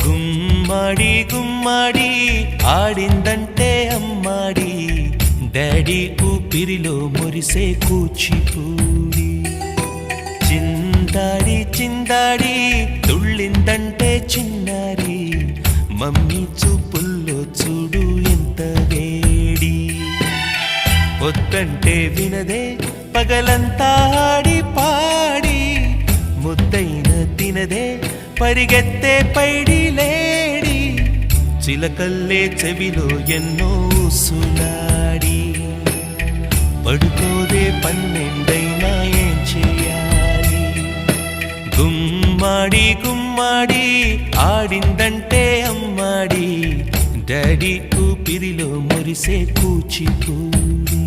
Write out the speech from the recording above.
గుమ్మడి గుమ్మడి ఆడిందంటే అమ్మాడి daddy ఊపిరిలో మురిసే కూచిపూడి చిందాడి చిందాడి తుళ్ళిందంటే చిన్నారి మమ్మీ చూపుల్లో చూడు ఎంత వేడి వద్దంటే వినదే పగలంతా ఆడి పాడి ముద్దైన తినదే పరిగెత్తే పైడి లేడి చిలకల్లే చెవిలో ఎన్నో సులాడి పడుకోదే పన్నెండైనా ఏం చేయాలి గుమ్మాడి గుమ్మాడి ఆడిందంటే అమ్మాడి డాడీ ఊపిరిలో మురిసే కూచిపూడి